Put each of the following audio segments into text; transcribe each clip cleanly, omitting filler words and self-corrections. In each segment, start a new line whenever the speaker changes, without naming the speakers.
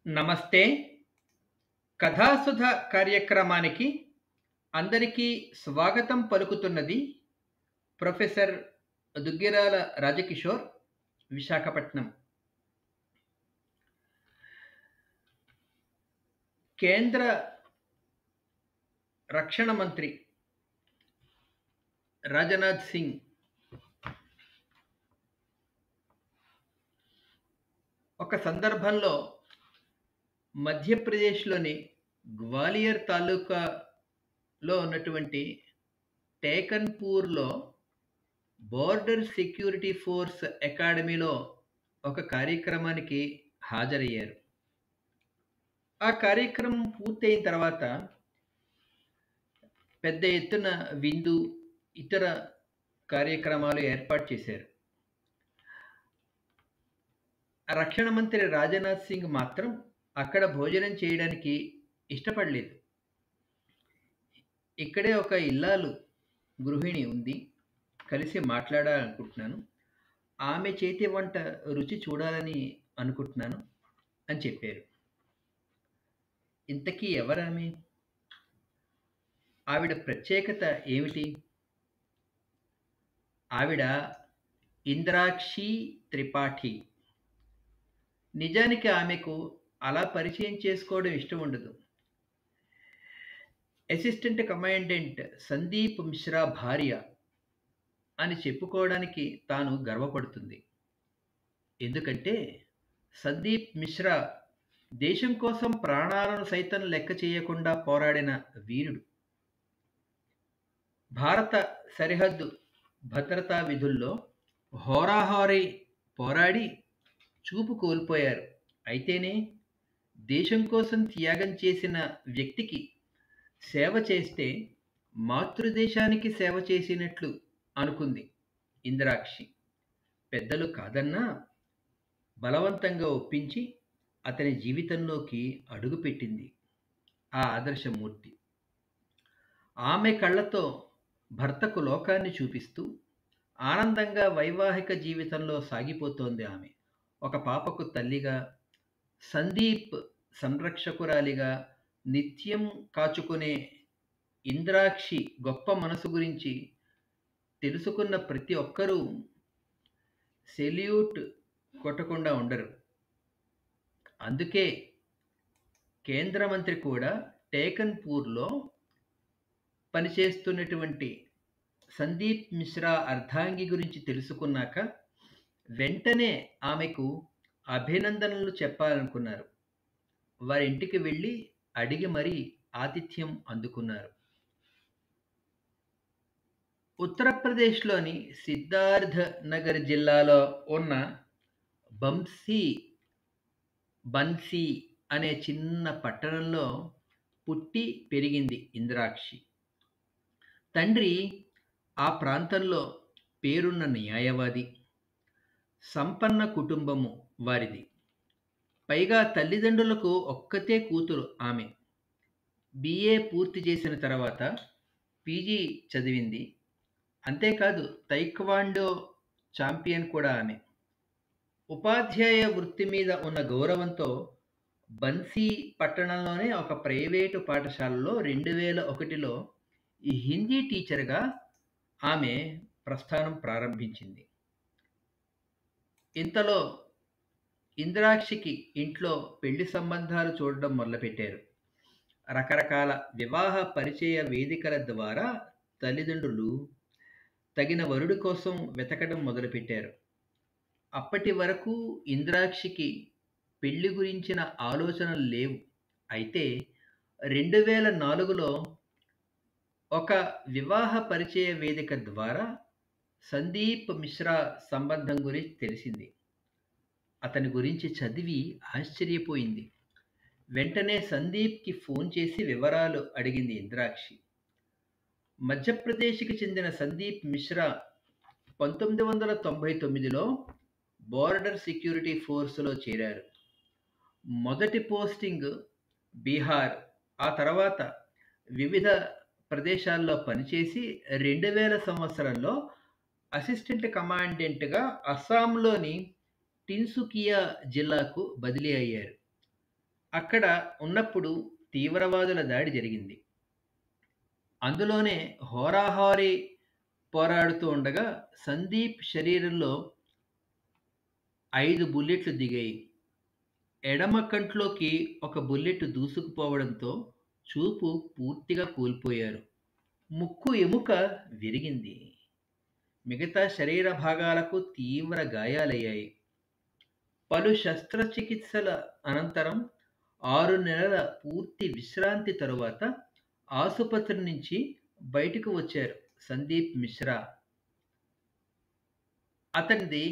నమస్తే. కథాసుధ కార్యక్రమానికి అందరికీ స్వాగతం పలుకుతున్నది ప్రొఫెసర్ దుగ్గిరాల రాజకిషోర్, విశాఖపట్నం. కేంద్ర రక్షణ మంత్రి రాజ్‌నాథ్ సింగ్ ఒక సందర్భంలో మధ్యప్రదేశ్‌లోని గ్వాలియర్ తాలూకాలో ఉన్నటువంటి టేకన్‌పూర్‌లో బోర్డర్ సెక్యూరిటీ ఫోర్స్ అకాడమీలో ఒక కార్యక్రమానికి హాజరయ్యారు. ఆ కార్యక్రమం పూర్తయిన తర్వాత పెద్ద ఎత్తున విందు, ఇతర కార్యక్రమాలు ఏర్పాటు చేశారు. రక్షణ మంత్రి రాజ్‌నాథ్ సింగ్ మాత్రం అక్కడ భోజనం చేయడానికి ఇష్టపడలేదు. ఇక్కడే ఒక ఇల్లాలు గృహిణి ఉంది. కలిసి మాట్లాడాలనుకుంటున్నాను. ఆమె చేతి వంట రుచి చూడాలని అనుకుంటున్నాను అని చెప్పారు. ఇంతకీ ఎవరామె? ఆవిడ ప్రత్యేకత ఏమిటి? ఆవిడ ఇంద్రాక్షి త్రిపాఠి. నిజానికి ఆమెకు అలా పరిచయం చేసుకోవడం ఇష్టం ఉండదు. అసిస్టెంట్ కమాండెంట్ సందీప్ మిశ్రా భార్య అని చెప్పుకోవడానికి తాను గర్వపడుతుంది. ఎందుకంటే సందీప్ మిశ్రా దేశం కోసం ప్రాణాలను సైతం లెక్క చేయకుండా పోరాడిన వీరుడు. భారత సరిహద్దు భద్రతా విధుల్లో హోరాహోరీ పోరాడి చూపు కోల్పోయారు. అయితేనే దేశం కోసం త్యాగం చేసిన వ్యక్తికి సేవ చేస్తే మాతృదేశానికి సేవ చేసినట్లు అనుకుంది ఇంద్రాక్షి. పెద్దలు కాదన్నా బలవంతంగా ఒప్పించి అతని జీవితంలోకి అడుగుపెట్టింది ఆ ఆదర్శమూర్తి. ఆమె కళ్ళతో భర్తకు లోకాన్ని చూపిస్తూ ఆనందంగా వైవాహిక జీవితంలో సాగిపోతోంది ఆమె. ఒక పాపకు తల్లిగా, సందీప్ సంరక్షకురాలిగా నిత్యం కాచుకునే ఇంద్రాక్షి గొప్ప మనసు గురించి తెలుసుకున్న ప్రతి ఒక్కరూ సెల్యూట్ కొట్టకుండా ఉండరు. అందుకే కేంద్ర మంత్రి కూడా టేకన్‌పూర్‌లో పనిచేస్తున్నటువంటి సందీప్ మిశ్రా అర్ధాంగి గురించి తెలుసుకున్నాక వెంటనే ఆమెకు అభినందనలు చెప్పాలనుకున్నారు. వారింటికి వెళ్ళి అడిగి మరీ ఆతిథ్యం అందుకున్నారు. ఉత్తరప్రదేశ్‌లోని సిద్ధార్థ్ నగర్ జిల్లాలో ఉన్న బన్సీ అనే చిన్న పట్టణంలో పుట్టి పెరిగింది ఇంద్రాక్షి. తండ్రి ఆ ప్రాంతంలో పేరున్న న్యాయవాది. సంపన్న కుటుంబము వారిది. పైగా తల్లిదండ్రులకు ఒక్కతే కూతురు ఆమె. బిఏ పూర్తి చేసిన తర్వాత పీజీ చదివింది. అంతేకాదు తైక్వాండో ఛాంపియన్ కూడా ఆమె. ఉపాధ్యాయ వృత్తి మీద ఉన్న గౌరవంతో బన్సీ పట్టణంలోనే ఒక ప్రైవేటు పాఠశాలలో 2001లో ఈ హిందీ టీచర్‌గా ఆమె ప్రస్థానం ప్రారంభించింది. ఇంతలో ఇంద్రాక్షికి ఇంట్లో పెళ్లి సంబంధాలు చూడడం మొదలుపెట్టారు. రకరకాల వివాహ పరిచయ వేదికల ద్వారా తల్లిదండ్రులు తగిన వరుడి కోసం వెతకడం మొదలుపెట్టారు. అప్పటి వరకు ఇంద్రాక్షికి పెళ్లి గురించిన ఆలోచనలు లేవు. అయితే 2004లో ఒక వివాహ పరిచయ వేదిక ద్వారా సందీప్ మిశ్రా సంబంధం గురించి తెలిసింది. అతని గురించి చదివి ఆశ్చర్యపోయింది. వెంటనే సందీప్‌కి ఫోన్ చేసి వివరాలు అడిగింది ఇంద్రాక్షి. మధ్యప్రదేశ్‌కి చెందిన సందీప్ మిశ్రా 1999లో బోర్డర్ సెక్యూరిటీ ఫోర్స్‌లో చేరారు. మొదటి పోస్టింగ్ బీహార్. ఆ తర్వాత వివిధ ప్రదేశాల్లో పనిచేసి 2000 సంవత్సరంలో అసిస్టెంట్ కమాండెంట్‌గా అస్సాంలోని టిన్సుకియా జిల్లాకు బదిలీ అయ్యారు. అక్కడ ఉన్నప్పుడు తీవ్రవాదుల దాడి జరిగింది. అందులోనే హోరాహోరీ పోరాడుతూ ఉండగా సందీప్ శరీరంలో 5 బుల్లెట్లు దిగాయి. ఎడమ కంట్లోకి ఒక బుల్లెట్ దూసుకుపోవడంతో చూపు పూర్తిగా కోల్పోయారు. ముక్కు ఎముక విరిగింది. మిగతా శరీర భాగాలకు తీవ్ర గాయాలయ్యాయి. పలు శస్త్రచికిత్సల అనంతరం 6 నెలల పూర్తి విశ్రాంతి తరువాత ఆసుపత్రి నుంచి బయటకు వచ్చారు సందీప్ మిశ్రా. అతనిది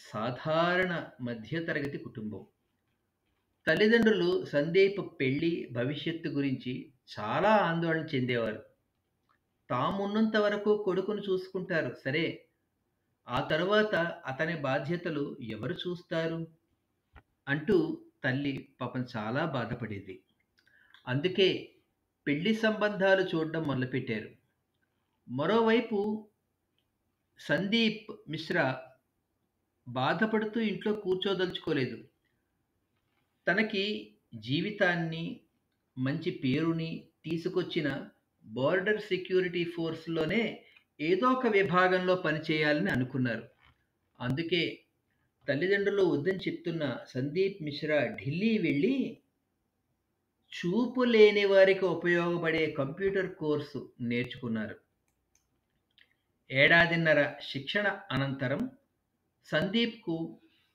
సాధారణ మధ్యతరగతి కుటుంబం. తల్లిదండ్రులు సందీప్ పెళ్లి, భవిష్యత్తు గురించి చాలా ఆందోళన చెందేవారు. తామున్నంత వరకు కొడుకును చూసుకుంటారు సరే, ఆ తరువాత అతని బాధ్యతలు ఎవరు చూస్తారు అంటూ తల్లి పాపం చాలా బాధపడేది. అందుకే పెళ్లి సంబంధాలు చూడడం మొదలుపెట్టారు. మరోవైపు సందీప్ మిశ్రా బాధపడుతూ ఇంట్లో కూర్చోదలుచుకోలేదు. తనకి జీవితాన్ని, మంచి పేరుని తీసుకొచ్చిన బోర్డర్ సెక్యూరిటీ ఫోర్స్‌లోనే ఏదో ఒక విభాగంలో పనిచేయాలని అనుకున్నారు. అందుకే తల్లిదండ్రులు వద్దని చెప్తున్న సందీప్ మిశ్రా ఢిల్లీ వెళ్లి చూపు లేని వారికి ఉపయోగపడే కంప్యూటర్ కోర్సు నేర్చుకున్నారు. ఏడాదిన్నర శిక్షణ అనంతరం సందీప్‌కు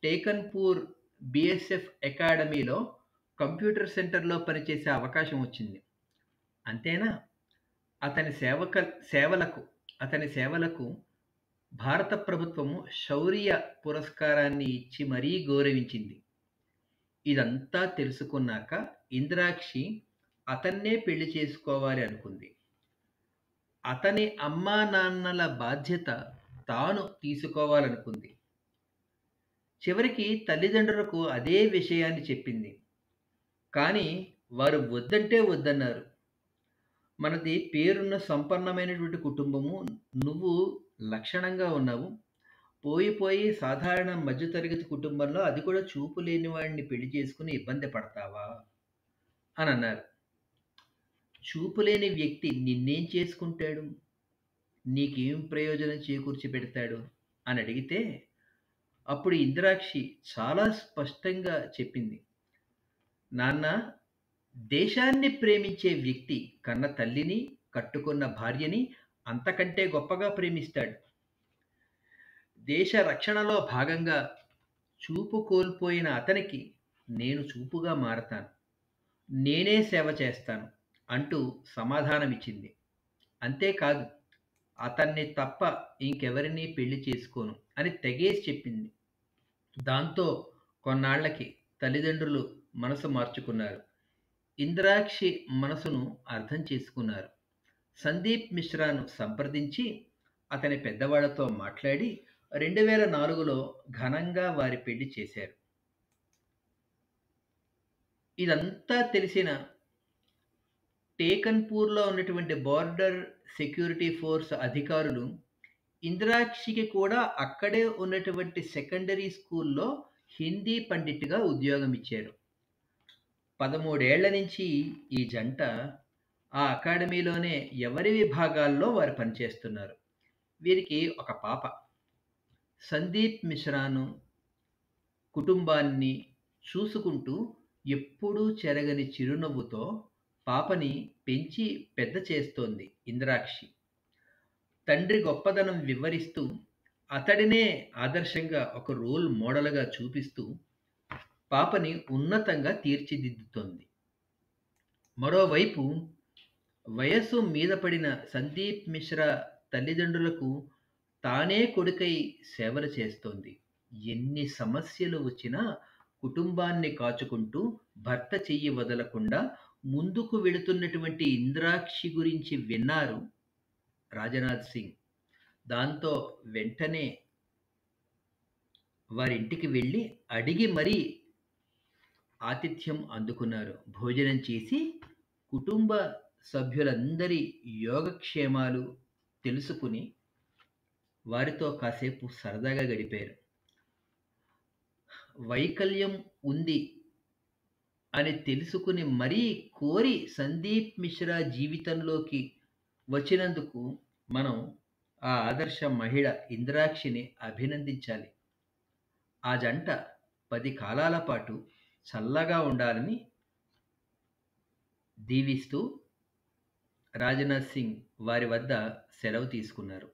టేకన్‌పూర్ బీఎస్ఎఫ్ అకాడమీలో కంప్యూటర్ సెంటర్‌లో పనిచేసే అవకాశం వచ్చింది. అంతేనా, అతని సేవలకు అతని సేవలకు భారత ప్రభుత్వము శౌర్య పురస్కారాన్ని ఇచ్చి మరీ గౌరవించింది. ఇదంతా తెలుసుకున్నాక ఇంద్రాక్షి అతన్నే పెళ్లి చేసుకోవాలి అనుకుంది. అతని అమ్మానాన్నల బాధ్యత తాను తీసుకోవాలనుకుంది. చివరికి తల్లిదండ్రులకు అదే విషయాన్ని చెప్పింది. కానీ వారు వద్దంటే వద్దన్నారు. మనది పేరున్న సంపన్నమైనటువంటి కుటుంబము. నువ్వు లక్షణంగా ఉన్నావు. పోయి పోయి సాధారణ మధ్యతరగతి కుటుంబంలో, అది కూడా చూపు లేని వాడిని పెళ్లి చేసుకొని ఇబ్బంది పడతావా అనన్నారు. చూపు లేని వ్యక్తి నిన్నేం చేసుకుంటాడు? నీకేం ప్రయోజనం చేకూర్చి పెడతాడు అని అడిగితే అప్పుడు ఇందిరాక్షి చాలా స్పష్టంగా చెప్పింది. నాన్న, దేశాన్ని ప్రేమించే వ్యక్తి కన్న తల్లిని, కట్టుకున్న భార్యని అంతకంటే గొప్పగా ప్రేమిస్తాడు. దేశ రక్షణలో భాగంగా చూపు కోల్పోయిన అతనికి నేను చూపుగా మారతాను. నేనే సేవ చేస్తాను అంటూ సమాధానమిచ్చింది. అంతేకాదు, అతన్ని తప్ప ఇంకెవరినీ పెళ్లి చేసుకోను అని తెగేసి చెప్పింది. దాంతో కొన్నాళ్లకి తల్లిదండ్రులు మనసు మార్చుకున్నారు. ఇంద్రాక్షి మనసును అర్థం చేసుకున్నారు. సందీప్ మిశ్రాను సంప్రదించి అతని పెద్దవాళ్లతో మాట్లాడి 2004లో ఘనంగా వారి పెళ్లి చేశారు. ఇదంతా తెలిసిన టేకన్పూర్లో ఉన్నటువంటి బోర్డర్ సెక్యూరిటీ ఫోర్స్ అధికారులు ఇంద్రాక్షికి కూడా అక్కడే ఉన్నటువంటి సెకండరీ స్కూల్లో హిందీ పండిట్‌గా ఉద్యోగం ఇచ్చారు. 13 ఏళ్ల నుంచి ఈ జంట ఆ అకాడమీలోనే ఎవరి విభాగాల్లో వారు పనిచేస్తున్నారు. వీరికి ఒక పాప. సందీప్ మిశ్రాను, కుటుంబాన్ని చూసుకుంటూ ఎప్పుడూ చెరగని చిరునవ్వుతో పాపని పెంచి పెద్ద చేస్తోంది ఇంద్రాక్షి. తండ్రి గొప్పదనం వివరిస్తూ, అతడినే ఆదర్శంగా ఒక రోల్ మోడల్‌గా చూపిస్తూ పాపని ఉన్నతంగా తీర్చిదిద్దుతోంది. మరోవైపు వయస్సు మీద పడిన సందీప్ మిశ్రా తల్లిదండ్రులకు తానే కొడుకై సేవలు చేస్తోంది. ఎన్ని సమస్యలు వచ్చినా కుటుంబాన్ని కాచుకుంటూ భర్త చెయ్యి వదలకుండా ముందుకు వెళుతున్నటువంటి ఇంద్రాక్షి గురించి విన్నారు రాజనాథ్ సింగ్. దాంతో వెంటనే వారింటికి వెళ్ళి అడిగి మరీ ఆతిథ్యం అందుకున్నారు. భోజనం చేసి కుటుంబ సభ్యులందరి యోగక్షేమాలు తెలుసుకుని వారితో కాసేపు సరదాగా గడిపారు. వైకల్యం ఉంది అని తెలుసుకుని మరీ కోరి సందీప్ మిశ్రా జీవితంలోకి వచ్చినందుకు మనం ఆ ఆదర్శ మహిళ ఇంద్రాక్షిని అభినందించాలి. ఆ జంట 10 కాలాల పాటు చల్లగా ఉండాలని దీవిస్తూ రాజ్‌నాథ్ సింగ్ వారి వద్ద సెలవు తీసుకున్నారు.